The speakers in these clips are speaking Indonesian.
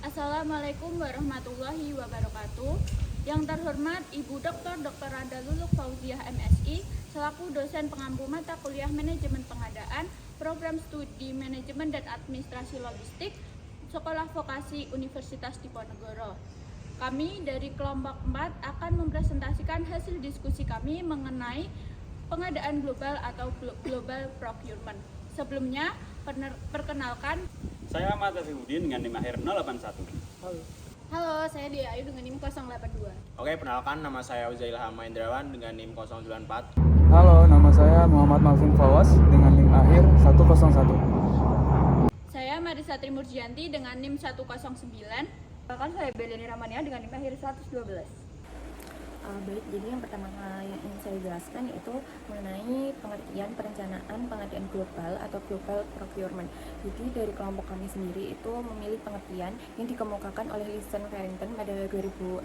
Assalamualaikum warahmatullahi wabarakatuh. Yang terhormat Ibu Dr. Randa Luluk Fauziah MSI selaku dosen pengampu mata kuliah Manajemen Pengadaan, Program Studi Manajemen dan Administrasi Logistik, Sekolah Vokasi Universitas Diponegoro. Kami dari kelompok 4 akan mempresentasikan hasil diskusi kami mengenai pengadaan global atau global procurement. Sebelumnya, perkenalkan. Saya Ahmad Tafiuddin dengan NIM akhir 081. Halo, saya Dia Ayu dengan NIM 082. Oke, perkenalkan nama saya Uzail Hamaindrawan dengan NIM 094. Halo, nama saya Muhammad Malvin Fawas dengan NIM akhir 101. Saya Marisa Trimurjianti dengan NIM 109. Bahkan saya Beleni Ramania dengan NIM akhir 112. Baik, jadi yang pertama yang ingin saya jelaskan yaitu mengenai pengertian perencanaan pengadaan global atau global procurement. Jadi dari kelompok kami sendiri itu memilih pengertian yang dikemukakan oleh Listen Farrington pada 2006,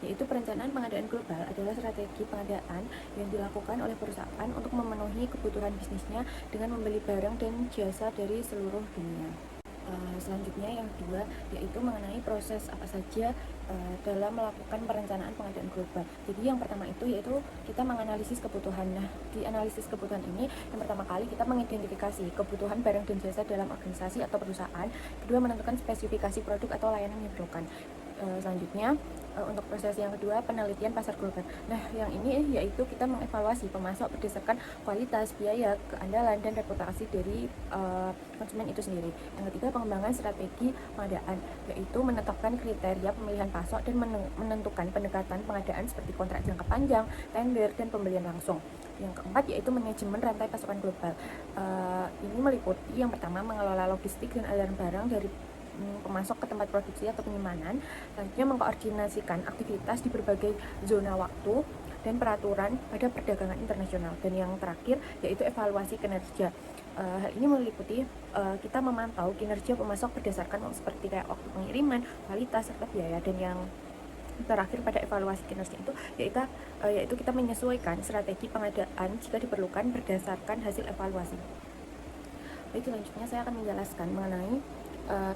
yaitu perencanaan pengadaan global adalah strategi pengadaan yang dilakukan oleh perusahaan untuk memenuhi kebutuhan bisnisnya dengan membeli barang dan jasa dari seluruh dunia. Selanjutnya yang kedua yaitu mengenai proses apa saja dalam melakukan perencanaan pengadaan global. Jadi yang pertama itu yaitu kita menganalisis kebutuhan. Nah, di analisis kebutuhan ini yang pertama kali kita mengidentifikasi kebutuhan barang dan jasa dalam organisasi atau perusahaan. Kedua, menentukan spesifikasi produk atau layanan yang diperlukan. Selanjutnya untuk proses yang kedua, penelitian pasar global. Nah, yang ini yaitu kita mengevaluasi pemasok berdasarkan kualitas, biaya, keandalan, dan reputasi dari konsumen itu sendiri. Yang ketiga, pengembangan strategi pengadaan, yaitu menetapkan kriteria pemilihan pasok dan menentukan pendekatan pengadaan seperti kontrak jangka panjang, tender, dan pembelian langsung. Yang keempat yaitu manajemen rantai pasokan global. Ini meliputi yang pertama mengelola logistik dan aliran barang dari pemasok ke tempat produksi atau penyimpanan. Selanjutnya mengkoordinasikan aktivitas di berbagai zona waktu dan peraturan pada perdagangan internasional. Dan yang terakhir yaitu evaluasi kinerja. Hal ini meliputi kita memantau kinerja pemasok berdasarkan seperti kayak waktu pengiriman, kualitas, serta biaya. Dan yang terakhir pada evaluasi kinerja itu yaitu kita menyesuaikan strategi pengadaan jika diperlukan berdasarkan hasil evaluasi. Baik, selanjutnya saya akan menjelaskan mengenai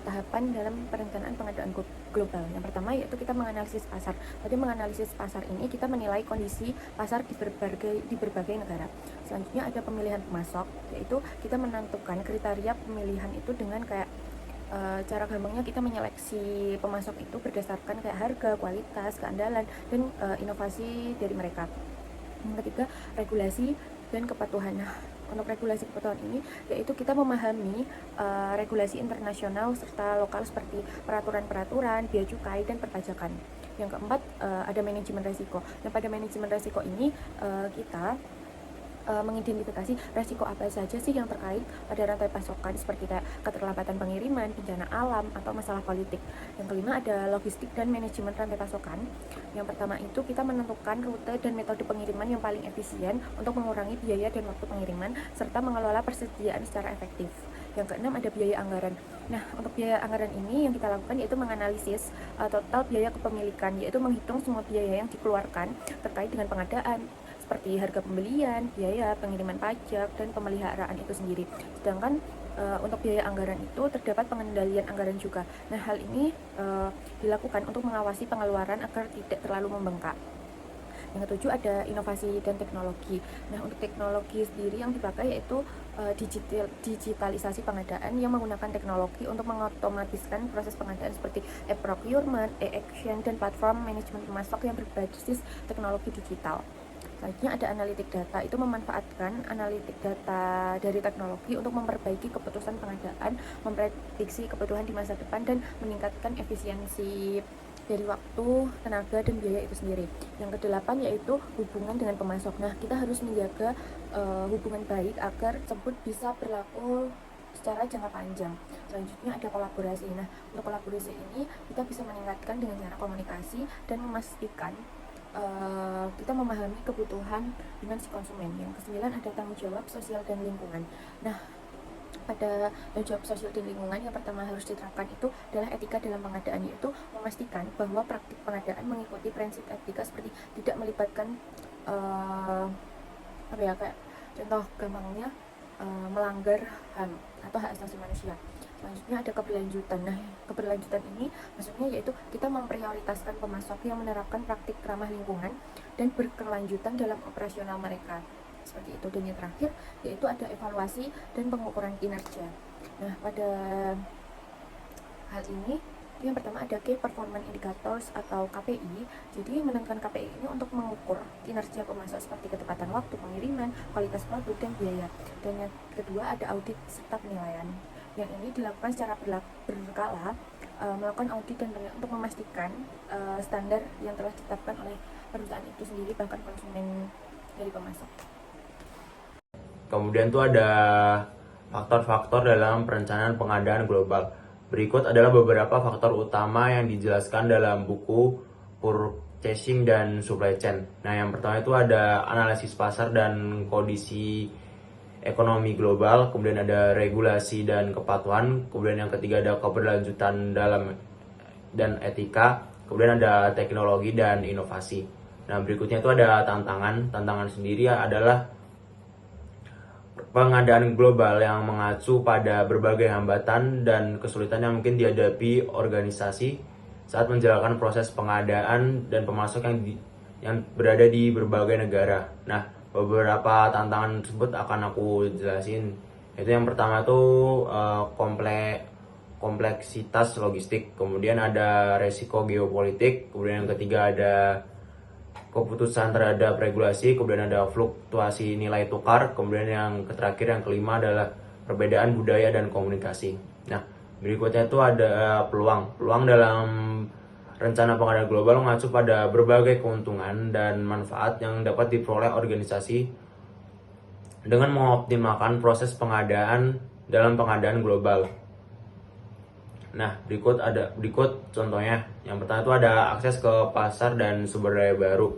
tahapan dalam perencanaan pengadaan global. Yang pertama yaitu kita menganalisis pasar. Pada menganalisis pasar ini kita menilai kondisi pasar di berbagai negara. Selanjutnya ada pemilihan pemasok, yaitu kita menentukan kriteria pemilihan itu dengan kayak cara gampangnya kita menyeleksi pemasok itu berdasarkan kayak harga, kualitas, keandalan, dan inovasi dari mereka. Yang ketiga, regulasi dan kepatuhan. Nah, untuk regulasi kepatuhan ini yaitu kita memahami regulasi internasional serta lokal seperti peraturan-peraturan, bea cukai, dan perpajakan. Yang keempat ada manajemen resiko. Dan pada manajemen resiko ini kita mengidentifikasi resiko apa saja sih yang terkait pada rantai pasokan seperti kayak keterlambatan pengiriman, bencana alam, atau masalah politik. Yang kelima ada logistik dan manajemen rantai pasokan. Yang pertama itu kita menentukan rute dan metode pengiriman yang paling efisien untuk mengurangi biaya dan waktu pengiriman serta mengelola persediaan secara efektif. Yang keenam ada biaya anggaran. Nah, untuk biaya anggaran ini yang kita lakukan yaitu menganalisis total biaya kepemilikan, yaitu menghitung semua biaya yang dikeluarkan terkait dengan pengadaan seperti harga pembelian, biaya pengiriman pajak, dan pemeliharaan itu sendiri. Sedangkan untuk biaya anggaran itu terdapat pengendalian anggaran juga. Nah, hal ini dilakukan untuk mengawasi pengeluaran agar tidak terlalu membengkak. Yang ketujuh ada inovasi dan teknologi. Nah, untuk teknologi sendiri yang dipakai yaitu digitalisasi pengadaan yang menggunakan teknologi untuk mengotomatiskan proses pengadaan seperti e-procurement, e-action, dan platform manajemen pemasok yang berbasis teknologi digital. Selanjutnya ada analitik data, itu memanfaatkan analitik data dari teknologi untuk memperbaiki keputusan pengadaan, memprediksi kebutuhan di masa depan, dan meningkatkan efisiensi dari waktu, tenaga, dan biaya itu sendiri. Yang kedelapan yaitu hubungan dengan pemasok. Nah, kita harus menjaga hubungan baik agar tersebut bisa berlaku secara jangka panjang. Selanjutnya ada kolaborasi. Nah, untuk kolaborasi ini kita bisa meningkatkan dengan cara komunikasi dan memastikan kita memahami kebutuhan dengan si konsumen. Yang kesembilan ada tanggung jawab sosial dan lingkungan. Nah, pada tanggung jawab sosial dan lingkungan yang pertama harus diterapkan itu adalah etika dalam pengadaan, yaitu memastikan bahwa praktik pengadaan mengikuti prinsip etika seperti tidak melibatkan kayak contoh gampangnya melanggar HAM atau hak asasi manusia. Selanjutnya ada keberlanjutan. Nah, keberlanjutan ini maksudnya yaitu kita memprioritaskan pemasok yang menerapkan praktik ramah lingkungan dan berkelanjutan dalam operasional mereka. Seperti itu. Dan yang terakhir yaitu ada evaluasi dan pengukuran kinerja. Nah, pada hal ini yang pertama ada Key Performance Indicators atau KPI. Jadi menentukan KPI ini untuk mengukur kinerja pemasok seperti ketepatan waktu pengiriman, kualitas produk, dan biaya. Dan yang kedua ada audit serta penilaian. Yang ini dilakukan secara berkala, melakukan audit dan penilaian untuk memastikan standar yang telah ditetapkan oleh perusahaan itu sendiri bahkan konsumen dari pemasok. Kemudian tuh ada faktor-faktor dalam perencanaan pengadaan global. Berikut adalah beberapa faktor utama yang dijelaskan dalam buku Purchasing dan Supply Chain. Nah, yang pertama itu ada analisis pasar dan kondisi ekonomi global, kemudian ada regulasi dan kepatuhan, kemudian yang ketiga ada keberlanjutan dan etika, kemudian ada teknologi dan inovasi. Nah, berikutnya itu ada tantangan. Tantangan sendiri adalah pengadaan global yang mengacu pada berbagai hambatan dan kesulitan yang mungkin dihadapi organisasi saat menjalankan proses pengadaan dan pemasok yang berada di berbagai negara. Nah, beberapa tantangan tersebut akan aku jelasin. Itu yang pertama tuh kompleksitas logistik, kemudian ada resiko geopolitik, kemudian yang ketiga ada keputusan terhadap regulasi, kemudian ada fluktuasi nilai tukar, kemudian yang terakhir yang kelima adalah perbedaan budaya dan komunikasi. Nah, berikutnya itu ada peluang. Peluang dalam rencana pengadaan global mengacu pada berbagai keuntungan dan manfaat yang dapat diperoleh organisasi dengan mengoptimalkan proses pengadaan dalam pengadaan global. Nah, berikut contohnya. Yang pertama itu ada akses ke pasar dan sumber daya baru.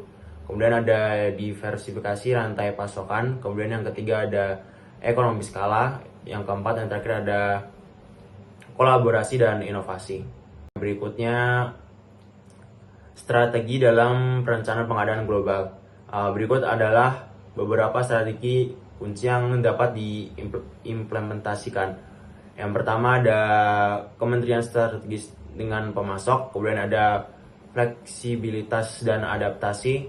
Kemudian ada diversifikasi rantai pasokan. Kemudian yang ketiga ada ekonomi skala. Yang keempat yang terakhir ada kolaborasi dan inovasi. Berikutnya strategi dalam perencanaan pengadaan global. Berikut adalah beberapa strategi kunci yang dapat diimplementasikan. Yang pertama ada kementerian strategis dengan pemasok, kemudian ada fleksibilitas dan adaptasi,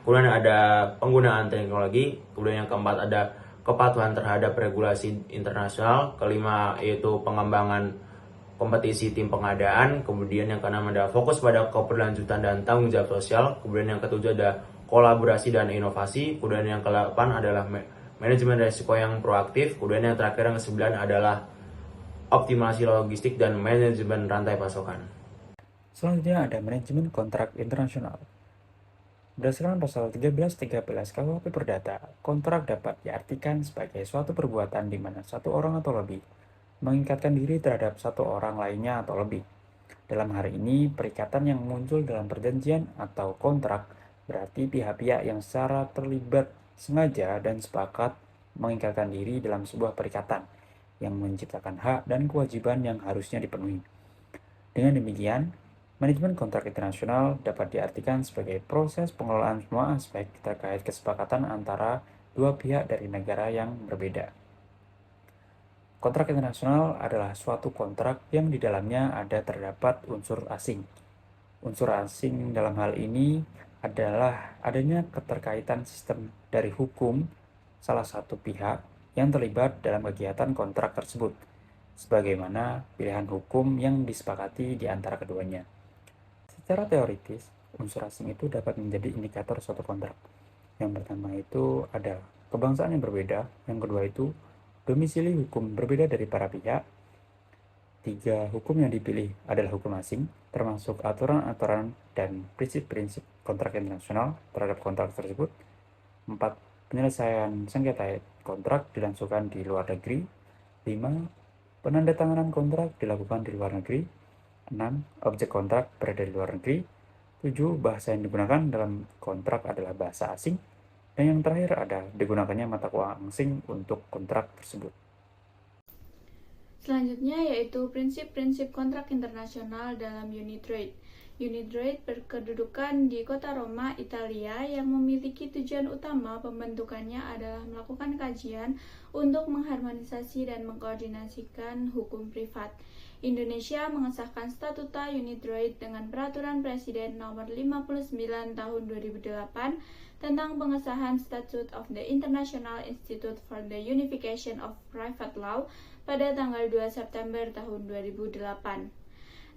kemudian ada penggunaan teknologi, kemudian yang keempat ada kepatuhan terhadap regulasi internasional, kelima yaitu pengembangan kompetisi tim pengadaan, kemudian yang keenam ada fokus pada keberlanjutan dan tanggung jawab sosial, kemudian yang ketujuh ada kolaborasi dan inovasi, kemudian yang ke-8 adalah manajemen risiko yang proaktif, kemudian yang terakhir yang ke-9 adalah optimasi logistik dan manajemen rantai pasokan. Selanjutnya ada manajemen kontrak internasional. Berdasarkan pasal 13-13 KUHP Perdata, kontrak dapat diartikan sebagai suatu perbuatan di mana satu orang atau lebih mengikatkan diri terhadap satu orang lainnya atau lebih. Dalam hal ini, perikatan yang muncul dalam perjanjian atau kontrak berarti pihak-pihak yang secara terlibat sengaja dan sepakat mengikatkan diri dalam sebuah perikatan yang menciptakan hak dan kewajiban yang harusnya dipenuhi. Dengan demikian, manajemen kontrak internasional dapat diartikan sebagai proses pengelolaan semua aspek terkait kesepakatan antara dua pihak dari negara yang berbeda. Kontrak internasional adalah suatu kontrak yang di dalamnya ada terdapat unsur asing. Unsur asing dalam hal ini adalah adanya keterkaitan sistem dari hukum salah satu pihak yang terlibat dalam kegiatan kontrak tersebut, sebagaimana pilihan hukum yang disepakati di antara keduanya. Secara teoritis, unsur asing itu dapat menjadi indikator suatu kontrak. Yang pertama itu ada kebangsaan yang berbeda, yang kedua itu domisili hukum berbeda dari para pihak. 3. Hukum yang dipilih adalah hukum asing, termasuk aturan-aturan dan prinsip-prinsip kontrak internasional terhadap kontrak tersebut. 4. Penyelesaian sengketa kontrak dilangsungkan di luar negeri. 5. Penandatanganan kontrak dilakukan di luar negeri. 6. Objek kontrak berada di luar negeri. 7. Bahasa yang digunakan dalam kontrak adalah bahasa asing. Dan yang terakhir ada digunakannya mata uang asing untuk kontrak tersebut. Selanjutnya yaitu prinsip-prinsip kontrak internasional dalam unit trade. Unidroid berkedudukan di kota Roma, Italia, yang memiliki tujuan utama pembentukannya adalah melakukan kajian untuk mengharmonisasi dan mengkoordinasikan hukum privat. Indonesia mengesahkan Statuta Unidroid dengan Peraturan Presiden Nomor 59 Tahun 2008 tentang pengesahan Statute of the International Institute for the Unification of Private Law pada tanggal 2 September tahun 2008.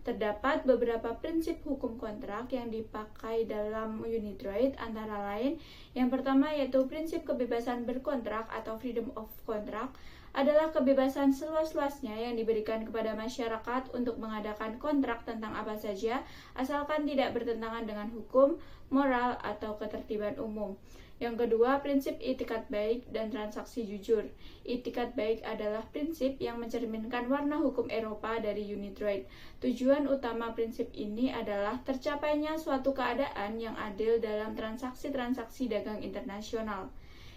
Terdapat beberapa prinsip hukum kontrak yang dipakai dalam Unidroid, antara lain yang pertama yaitu prinsip kebebasan berkontrak atau freedom of contract adalah kebebasan seluas-luasnya yang diberikan kepada masyarakat untuk mengadakan kontrak tentang apa saja asalkan tidak bertentangan dengan hukum, moral, atau ketertiban umum. Yang kedua, prinsip itikat baik dan transaksi jujur. Itikat baik adalah prinsip yang mencerminkan warna hukum Eropa dari Unidroid. Tujuan utama prinsip ini adalah tercapainya suatu keadaan yang adil dalam transaksi-transaksi dagang internasional.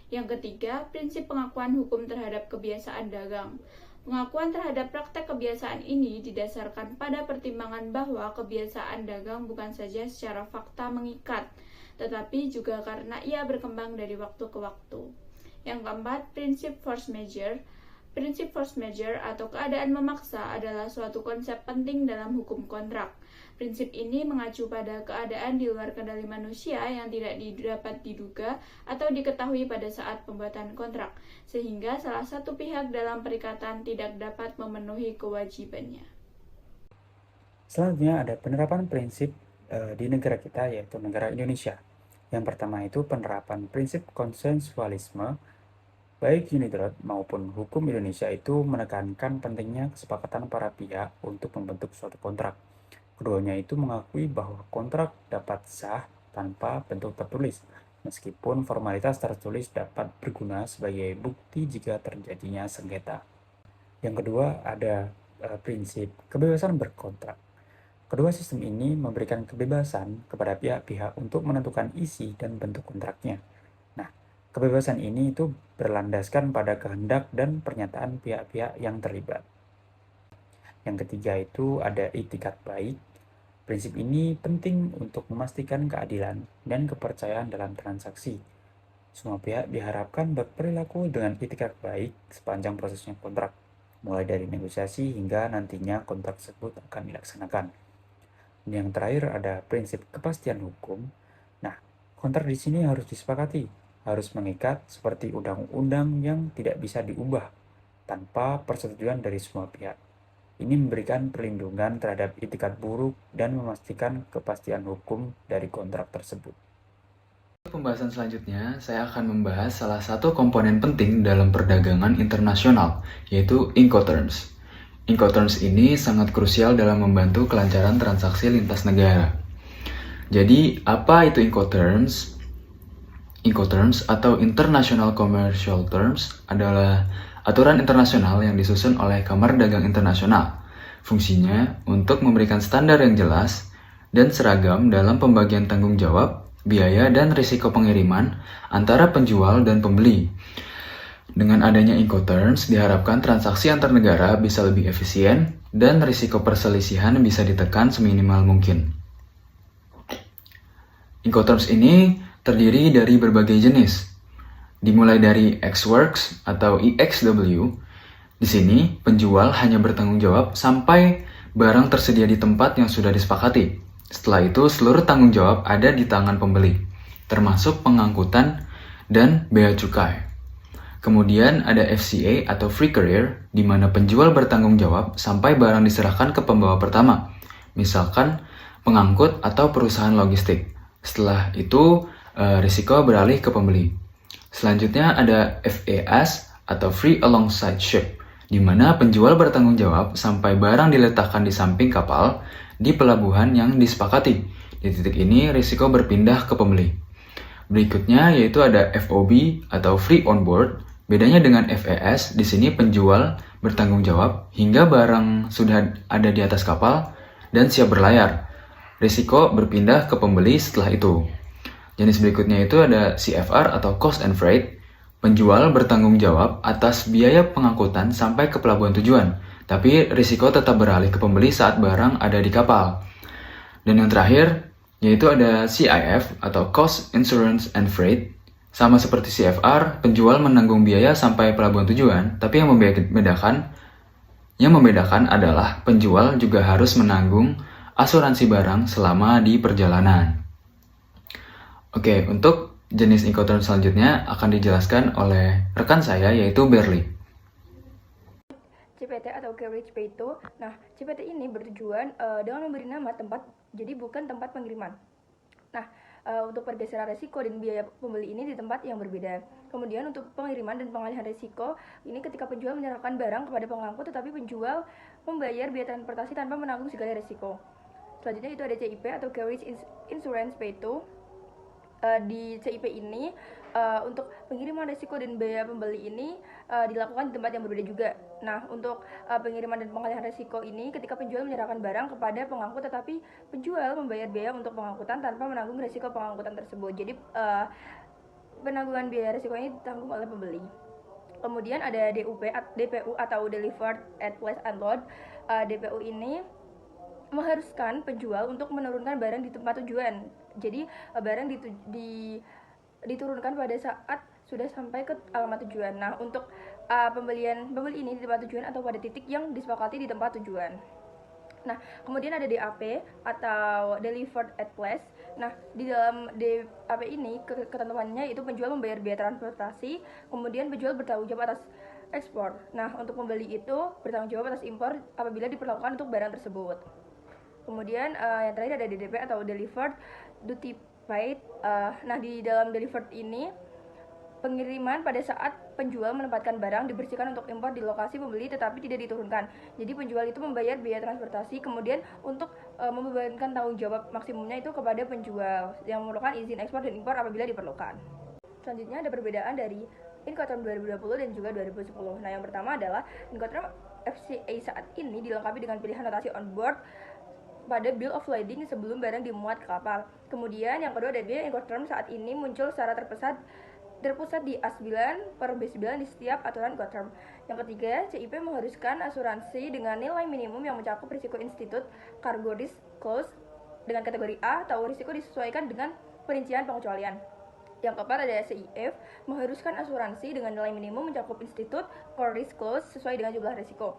Yang ketiga, prinsip pengakuan hukum terhadap kebiasaan dagang. Pengakuan terhadap praktek kebiasaan ini didasarkan pada pertimbangan bahwa kebiasaan dagang bukan saja secara fakta mengikat, tetapi juga karena ia berkembang dari waktu ke waktu. Yang keempat, prinsip force majeure. Prinsip force majeure atau keadaan memaksa adalah suatu konsep penting dalam hukum kontrak. Prinsip ini mengacu pada keadaan di luar kendali manusia yang tidak dapat diduga atau diketahui pada saat pembuatan kontrak, sehingga salah satu pihak dalam perikatan tidak dapat memenuhi kewajibannya. Selanjutnya ada penerapan prinsip di negara kita, yaitu negara Indonesia. Yang pertama itu penerapan prinsip konsensualisme. Baik Unidroid maupun hukum Indonesia itu menekankan pentingnya kesepakatan para pihak untuk membentuk suatu kontrak. Keduanya itu mengakui bahwa kontrak dapat sah tanpa bentuk tertulis, meskipun formalitas tertulis dapat berguna sebagai bukti jika terjadinya sengketa. Yang kedua ada prinsip kebebasan berkontrak. Kedua sistem ini memberikan kebebasan kepada pihak-pihak untuk menentukan isi dan bentuk kontraknya. Nah, kebebasan ini itu berlandaskan pada kehendak dan pernyataan pihak-pihak yang terlibat. Yang ketiga itu ada itikat baik. Prinsip ini penting untuk memastikan keadilan dan kepercayaan dalam transaksi. Semua pihak diharapkan berperilaku dengan itikat baik sepanjang prosesnya kontrak, mulai dari negosiasi hingga nantinya kontrak tersebut akan dilaksanakan. Yang terakhir ada prinsip kepastian hukum. Nah, kontrak di sini harus disepakati, harus mengikat seperti undang-undang yang tidak bisa diubah tanpa persetujuan dari semua pihak. Ini memberikan perlindungan terhadap itikat buruk dan memastikan kepastian hukum dari kontrak tersebut. Pembahasan selanjutnya, saya akan membahas salah satu komponen penting dalam perdagangan internasional, yaitu Incoterms. Incoterms ini sangat krusial dalam membantu kelancaran transaksi lintas negara. Jadi, apa itu Incoterms? Incoterms atau International Commercial Terms adalah aturan internasional yang disusun oleh Kamar Dagang Internasional. Fungsinya untuk memberikan standar yang jelas dan seragam dalam pembagian tanggung jawab, biaya, dan risiko pengiriman antara penjual dan pembeli. Dengan adanya Incoterms, diharapkan transaksi antar negara bisa lebih efisien dan risiko perselisihan bisa ditekan seminimal mungkin. Incoterms ini terdiri dari berbagai jenis, dimulai dari Ex-Works atau EXW. Di sini, penjual hanya bertanggung jawab sampai barang tersedia di tempat yang sudah disepakati. Setelah itu, seluruh tanggung jawab ada di tangan pembeli, termasuk pengangkutan dan bea cukai. Kemudian ada FCA atau Free Carrier, di mana penjual bertanggung jawab sampai barang diserahkan ke pembawa pertama, misalkan pengangkut atau perusahaan logistik. Setelah itu, risiko beralih ke pembeli. Selanjutnya ada FAS atau Free Alongside Ship, di mana penjual bertanggung jawab sampai barang diletakkan di samping kapal di pelabuhan yang disepakati. Di titik ini, risiko berpindah ke pembeli. Berikutnya yaitu ada FOB atau Free On Board. Bedanya dengan FAS, di sini penjual bertanggung jawab hingga barang sudah ada di atas kapal dan siap berlayar. Risiko berpindah ke pembeli setelah itu. Jenis berikutnya itu ada CFR atau Cost and Freight. Penjual bertanggung jawab atas biaya pengangkutan sampai ke pelabuhan tujuan, tapi risiko tetap beralih ke pembeli saat barang ada di kapal. Dan yang terakhir, yaitu ada CIF atau Cost, Insurance, and Freight. Sama seperti CFR, penjual menanggung biaya sampai pelabuhan tujuan, tapi yang membedakan adalah penjual juga harus menanggung asuransi barang selama di perjalanan. Oke, untuk jenis Incoterm selanjutnya akan dijelaskan oleh rekan saya yaitu Berli. CPT atau Carriage Pay to. Nah, CPT ini bertujuan dengan memberi nama tempat, jadi bukan tempat pengiriman. Nah, untuk pergeseran resiko dan biaya pembeli ini di tempat yang berbeda. Kemudian untuk pengiriman dan pengalihan resiko, ini ketika penjual menyerahkan barang kepada pengangkut, tetapi penjual membayar biaya transportasi tanpa menanggung segala resiko. Selanjutnya itu ada CIP atau Carriage Insurance Pay to. Di CIP ini untuk pengiriman resiko dan biaya pembeli ini dilakukan di tempat yang berbeda juga. Nah, untuk pengiriman dan pengalihan resiko ini ketika penjual menyerahkan barang kepada pengangkut, tetapi penjual membayar biaya untuk pengangkutan tanpa menanggung resiko pengangkutan tersebut. Jadi penanggungan biaya resiko ini ditanggung oleh pembeli. Kemudian ada DPU atau Delivered at Place Unload. DPU ini mengharuskan penjual untuk menurunkan barang di tempat tujuan. Jadi barang diturunkan pada saat sudah sampai ke alamat tujuan. Nah, untuk pembeli ini di tempat tujuan atau pada titik yang disepakati di tempat tujuan. Nah, kemudian ada DAP atau Delivered at Place. Nah, di dalam DAP ini ketentuannya itu penjual membayar biaya transportasi, kemudian penjual bertanggung jawab atas ekspor. Nah, untuk pembeli itu bertanggung jawab atas impor apabila diperlakukan untuk barang tersebut. Kemudian yang terakhir ada DDP atau Delivered Duty Paid. Nah, di dalam Delivered ini pengiriman pada saat penjual menempatkan barang dibersihkan untuk impor di lokasi pembeli tetapi tidak diturunkan. Jadi penjual itu membayar biaya transportasi, kemudian untuk membebankan tanggung jawab maksimumnya itu kepada penjual yang memerlukan izin ekspor dan impor apabila diperlukan. Selanjutnya ada perbedaan dari Incoterm 2020 dan juga 2010. Nah, yang pertama adalah Incoterm FCA saat ini dilengkapi dengan pilihan notasi on board pada bill of lading sebelum barang dimuat ke kapal. Kemudian yang kedua ada Incoterm saat ini muncul secara terpusat di A9 per B9 di setiap aturan Incoterm. Yang ketiga, CIP mengharuskan asuransi dengan nilai minimum yang mencakup risiko institut cargo risk clause dengan kategori A atau risiko disesuaikan dengan perincian pengecualian. Yang keempat ada CIF mengharuskan asuransi dengan nilai minimum mencakup institut core risk clause sesuai dengan jumlah risiko.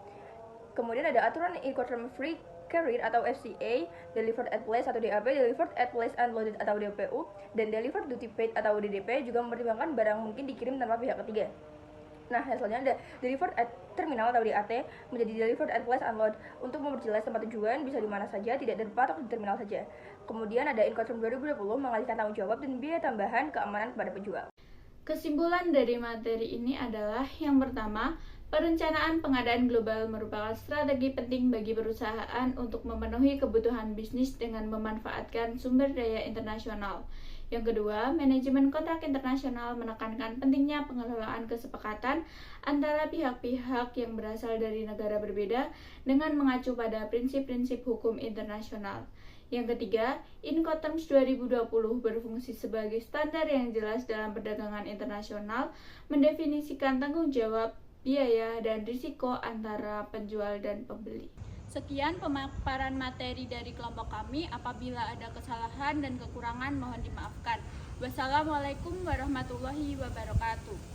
Kemudian ada aturan Incoterm free carrier atau FCA, Delivered at Place atau DAP, Delivered at Place Unloaded atau DPU, dan Delivered Duty Paid atau DDP juga mempertimbangkan barang mungkin dikirim tanpa pihak ketiga. Nah, yang selanjutnya ada Delivered at Terminal atau DAT menjadi Delivered at Place Unload untuk memperjelas tempat tujuan bisa di mana saja, tidak terpatok di terminal saja. Kemudian ada Incoterm 2020 mengalihkan tanggung jawab dan biaya tambahan keamanan kepada penjual. Kesimpulan dari materi ini adalah yang pertama, perencanaan pengadaan global merupakan strategi penting bagi perusahaan untuk memenuhi kebutuhan bisnis dengan memanfaatkan sumber daya internasional. Yang kedua, manajemen kontrak internasional menekankan pentingnya pengelolaan kesepakatan antara pihak-pihak yang berasal dari negara berbeda dengan mengacu pada prinsip-prinsip hukum internasional. Yang ketiga, Incoterms 2020 berfungsi sebagai standar yang jelas dalam perdagangan internasional, mendefinisikan tanggung jawab, biaya, dan risiko antara penjual dan pembeli. Sekian pemaparan materi dari kelompok kami. Apabila ada kesalahan dan kekurangan mohon dimaafkan. Wassalamualaikum warahmatullahi wabarakatuh.